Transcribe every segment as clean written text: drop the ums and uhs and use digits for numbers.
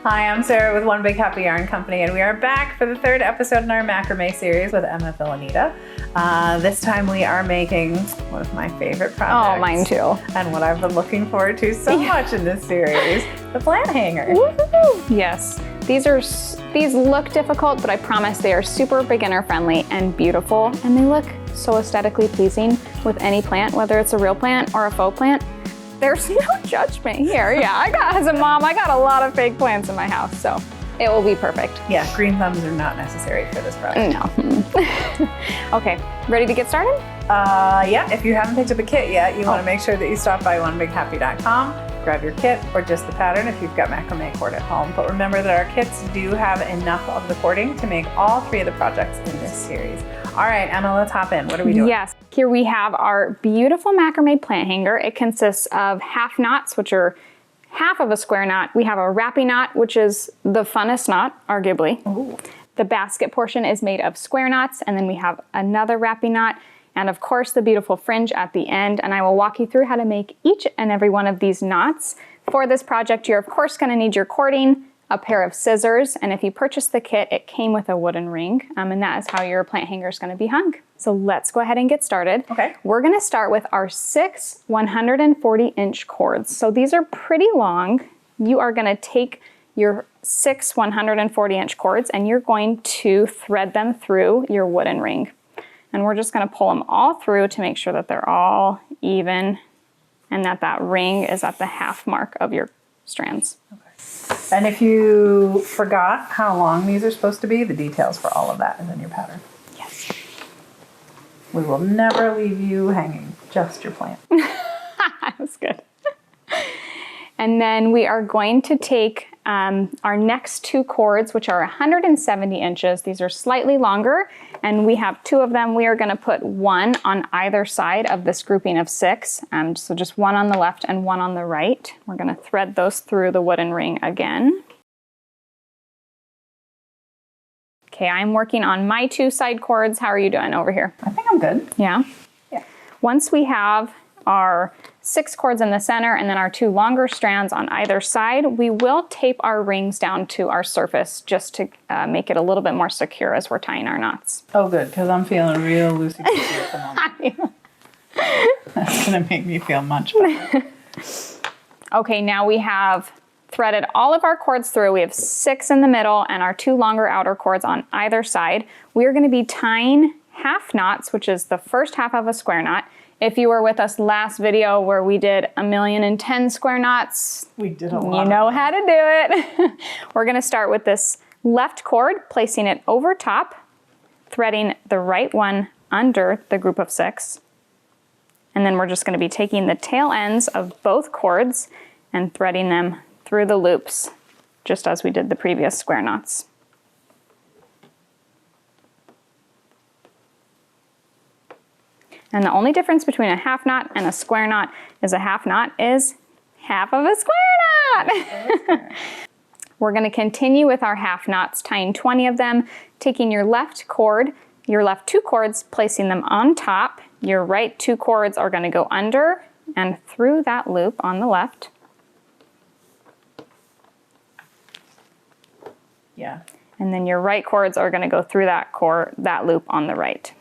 Hi, I'm Sarah with One Big Happy Yarn Company, and we are back for the third episode in our macrame series with Emma Villaneda. This time we are making one of my favorite projects. Oh, mine too. And what I've been looking forward to so much in this series, the plant hanger. Woohoo! Yes, these look difficult, but I promise they are super beginner friendly and beautiful, and they look so aesthetically pleasing with any plant, whether it's a real plant or a faux plant. There's no judgment here. Yeah, as a mom, I got a lot of fake plants in my house, so it will be perfect. Yeah, green thumbs are not necessary for this project. No. Okay, ready to get started? Yeah, if you haven't picked up a kit yet, you want to make sure that you stop by onebighappy.com, grab your kit or just the pattern if you've got macrame cord at home. But remember that our kits do have enough of the cording to make all three of the projects in this series. All right, Emma, let's hop in. What are we doing? Yes, here we have our beautiful macrame plant hanger. It consists of half knots, which are half of a square knot. We have a wrappy knot, which is the funnest knot, arguably. Ooh. The basket portion is made of square knots, and then we have another wrappy knot, and of course the beautiful fringe at the end. And I will walk you through how to make each and every one of these knots. For this project, you're of course gonna need your cording, a pair of scissors, and if you purchased the kit, it came with a wooden ring, and that is how your plant hanger is gonna be hung. So let's go ahead and get started. Okay. We're gonna start with our 6 140-inch cords. So these are pretty long. You are gonna take your 6 140-inch cords and you're going to thread them through your wooden ring. And we're just gonna pull them all through to make sure that they're all even and that ring is at the half mark of your strands. Okay. And if you forgot how long these are supposed to be, the details for all of that is in your pattern. Yes. We will never leave you hanging, just your plant. That's good. And then we are going to take our next 2 cords, which are 170 inches. These are slightly longer, and we have 2 of them. We are going to put 1 on either side of this grouping of 6. So just 1 on the left and 1 on the right. We're going to thread those through the wooden ring again. Okay, I'm working on my 2 side cords. How are you doing over here? I think I'm good. Yeah? Yeah. Once we have our 6 cords in the center and then our 2 longer strands on either side, we will tape our rings down to our surface just to make it a little bit more secure as we're tying our knots. Oh, good, because I'm feeling real loosey-goosey at the moment. That's going to make me feel much better. Okay, now we have threaded all of our cords through. We have 6 in the middle and our 2 longer outer cords on either side. We are going to be tying half knots, which is the first half of a square knot. If you were with us last video where we did 1,010 square knots, We did a lot. You know how to do it. We're gonna start with this left cord, placing it over top, threading the right one under the group of 6. And then we're just gonna be taking the tail ends of both cords and threading them through the loops, just as we did the previous square knots. And the only difference between a half knot and a square knot is a half knot is half of a square knot. We're going to continue with our half knots, tying 20 of them, taking your left cord, your left 2 cords, placing them on top. Your right 2 cords are going to go under and through that loop on the left. Yeah. And then your right cords are going to go through that loop on the right.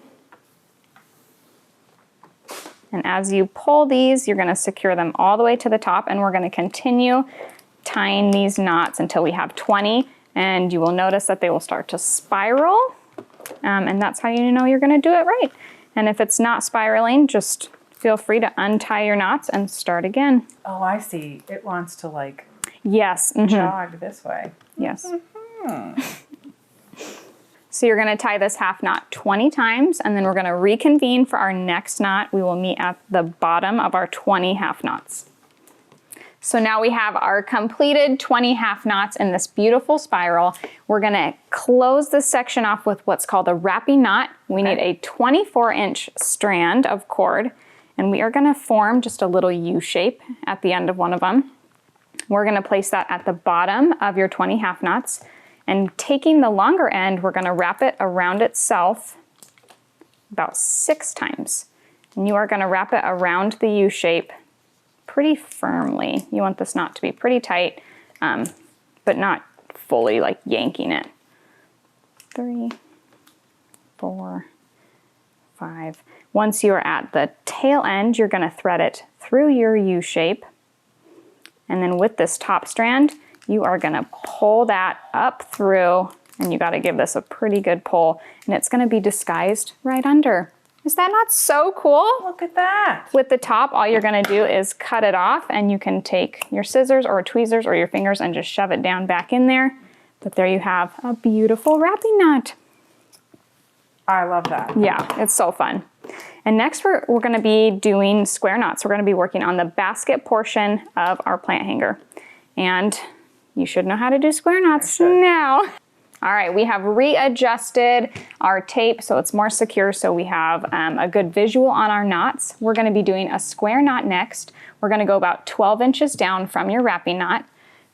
And as you pull these, you're going to secure them all the way to the top, and we're going to continue tying these knots until we have 20, and you will notice that they will start to spiral, and that's how you know you're going to do it right. And if it's not spiraling, just feel free to untie your knots and start again. Oh, I see. It wants to like Yes. jog this way. Yes. So you're going to tie this half knot 20 times, and then we're going to reconvene for our next knot. We will meet at the bottom of our 20 half knots. So now we have our completed 20 half knots in this beautiful spiral. We're going to close this section off with what's called a wrapping knot. We need a 24-inch strand of cord, and we are going to form just a little U shape at the end of one of them. We're going to place that at the bottom of your 20 half knots. And taking the longer end, we're going to wrap it around itself about 6 times. And you are going to wrap it around the U shape pretty firmly. You want this knot to be pretty tight, but not fully like yanking it. 3, 4, 5. Once you're at the tail end, you're going to thread it through your U shape. And then with this top strand, you are going to pull that up through, and you got to give this a pretty good pull, and it's going to be disguised right under. Is that not so cool? Look at that. With the top, all you're going to do is cut it off, and you can take your scissors or tweezers or your fingers and just shove it down back in there. But there you have a beautiful wrapping knot. I love that. Yeah, it's so fun. And next we're going to be doing square knots. We're going to be working on the basket portion of our plant hanger. And you should know how to do square knots now. All right, we have readjusted our tape so it's more secure, so we have a good visual on our knots. We're going to be doing a square knot next. We're going to go about 12 inches down from your wrapping knot,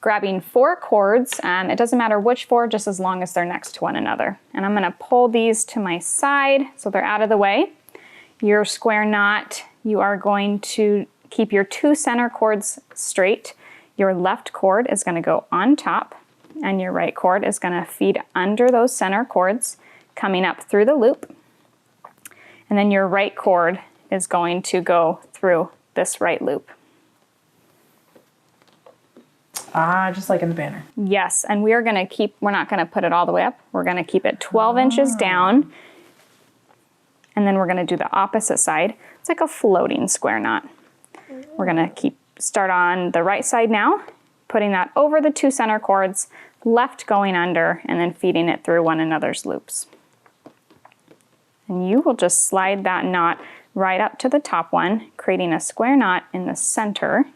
grabbing 4 cords. It doesn't matter which 4, just as long as they're next to one another. And I'm going to pull these to my side so they're out of the way. Your square knot, you are going to keep your 2 center cords straight. Your left cord is going to go on top, and your right cord is going to feed under those center cords, coming up through the loop. And then your right cord is going to go through this right loop. Ah, just like in the banner. Yes, and we're not going to put it all the way up. We're going to keep it 12 inches down. And then we're going to do the opposite side. It's like a floating square knot. We're going to start on the right side now, putting that over the 2 center cords, left going under, and then feeding it through one another's loops. And you will just slide that knot right up to the top one, creating a square knot in the center.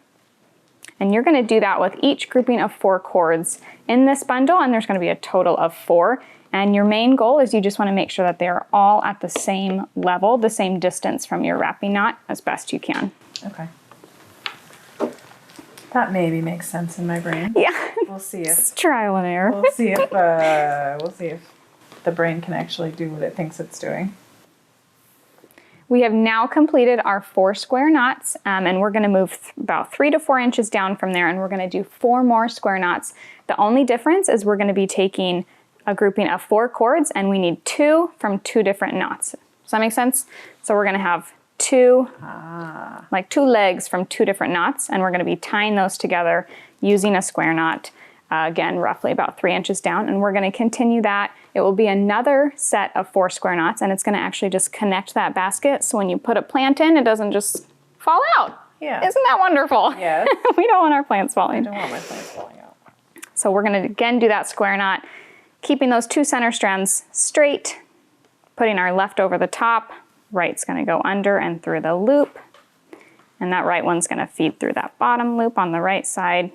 And you're going to do that with each grouping of 4 cords in this bundle, and there's going to be a total of 4. And your main goal is you just want to make sure that they're all at the same level, the same distance from your wrapping knot as best you can. Okay. That maybe makes sense in my brain. Yeah. We'll see if It's trial and error. we'll see if the brain can actually do what it thinks it's doing. We have now completed our 4 square knots, and we're going to move about 3 to 4 inches down from there, and we're going to do 4 more square knots. The only difference is we're going to be taking a grouping of 4 cords, and we need 2 from 2 different knots. Does that make sense? So we're going to have 2 legs from 2 different knots, and we're going to be tying those together using a square knot, again, roughly about 3 inches down, and we're going to continue that. It will be another set of 4 square knots, and it's going to actually just connect that basket, so when you put a plant in, it doesn't just fall out. Yeah. Isn't that wonderful? Yes. We don't want our plants falling. I don't want my plants falling out. So we're going to again do that square knot, keeping those 2 center strands straight, putting our left over the top, right's going to go under and through the loop, and that right one's going to feed through that bottom loop on the right side.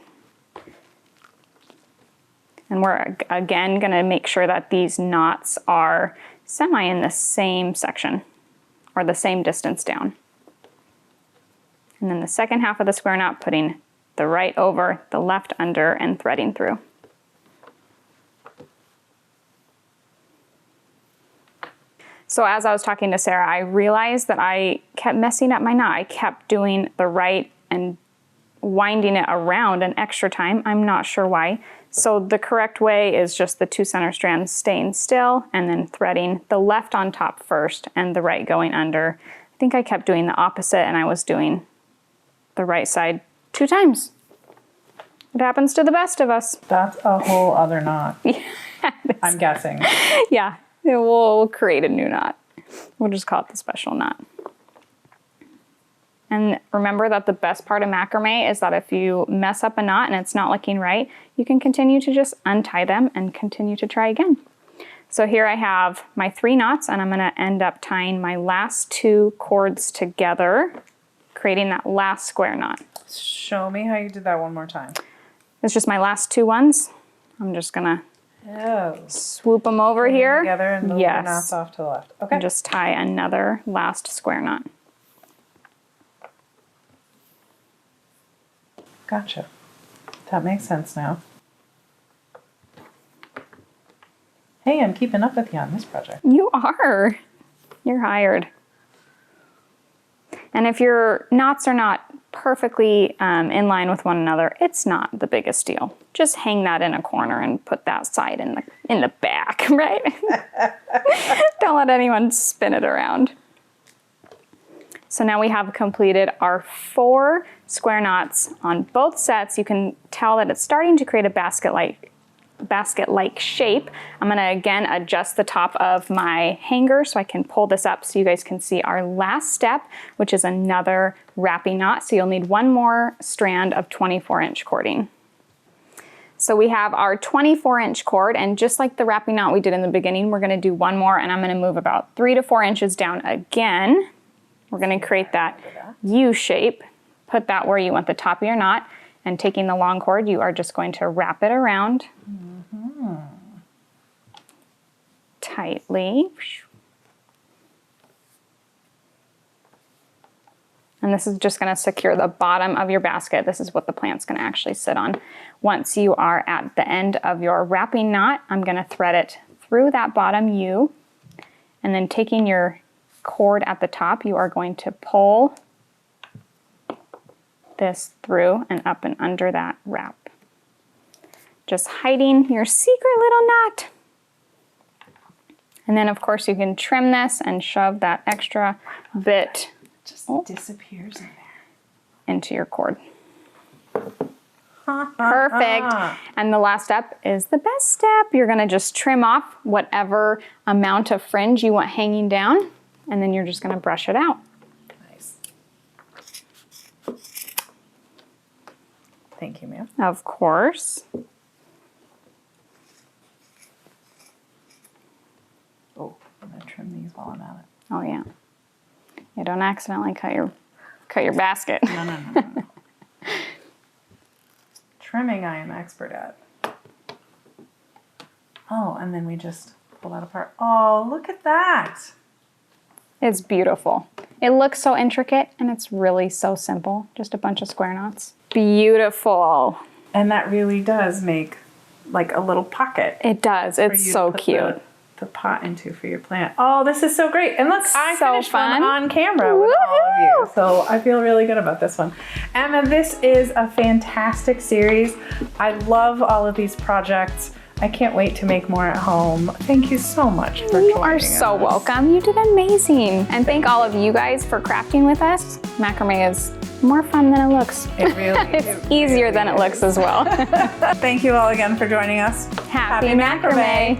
And we're again going to make sure that these knots are semi in the same section or the same distance down. And then the second half of the square knot, putting the right over, the left under, and threading through. So as I was talking to Sarah, I realized that I kept messing up my knot. I kept doing the right and winding it around an extra time. I'm not sure why. So the correct way is just the 2 center strands staying still and then threading the left on top first and the right going under. I think I kept doing the opposite, and I was doing the right side 2 times. It happens to the best of us. That's a whole other knot. Yeah, I'm guessing. yeah, we'll create a new knot. We'll just call it the special knot. And remember that the best part of macrame is that if you mess up a knot and it's not looking right, you can continue to just untie them and continue to try again. So here I have my 3 knots, and I'm going to end up tying my last 2 cords together, creating that last square knot. Show me how you did that one more time. It's just my last 2 ones. I'm just going to swoop them over here. Together and move the knots off to the left. Okay. And just tie another last square knot. Gotcha. That makes sense now. Hey, I'm keeping up with you on this project. You are. You're hired. And if your knots are not perfectly in line with one another, it's not the biggest deal. just hang that in a corner and put that side in the back, right? Don't let anyone spin it around. So now we have completed our 4 square knots on both sets. You can tell that it's starting to create a basket-like shape. I'm gonna again adjust the top of my hanger so I can pull this up so you guys can see our last step, which is another wrapping knot. So you'll need 1 more strand of 24-inch cording. So we have our 24-inch cord, and just like the wrapping knot we did in the beginning, we're gonna do 1 more, and I'm gonna move about 3 to 4 inches down again. We're gonna create that U shape, put that where you want the top of your knot, and taking the long cord, you are just going to wrap it around tightly. And this is just gonna secure the bottom of your basket. This is what the plant's gonna actually sit on. Once you are at the end of your wrapping knot, I'm gonna thread it through that bottom U, and then taking your cord at the top, you are going to pull this through and up and under that wrap. Just hiding your secret little knot. And then of course you can trim this and shove that extra bit just disappears in there into your cord. Perfect. And the last step is the best step. You're gonna just trim off whatever amount of fringe you want hanging down, and then you're just gonna brush it out. Nice. Thank you, ma'am. Of course. Oh, I'm gonna trim these while I'm at it. Oh yeah. You don't accidentally cut your basket. No. Trimming I am expert at. Oh, and then we just pull that apart. Oh, look at that. It's beautiful. It looks so intricate and it's really so simple. Just a bunch of square knots. Beautiful. And that really does make like a little pocket. It does. It's so cute. The pot into for your plant. Oh, this is so great. And look, I finished one on camera with all of you. So I feel really good about this one. Emma, this is a fantastic series. I love all of these projects. I can't wait to make more at home. Thank you so much for joining us. You are so welcome. You did amazing. And thank all of you guys for crafting with us. Macrame is more fun than it looks. It really It's easier than it looks as well. Thank you all again for joining us. Happy macrame.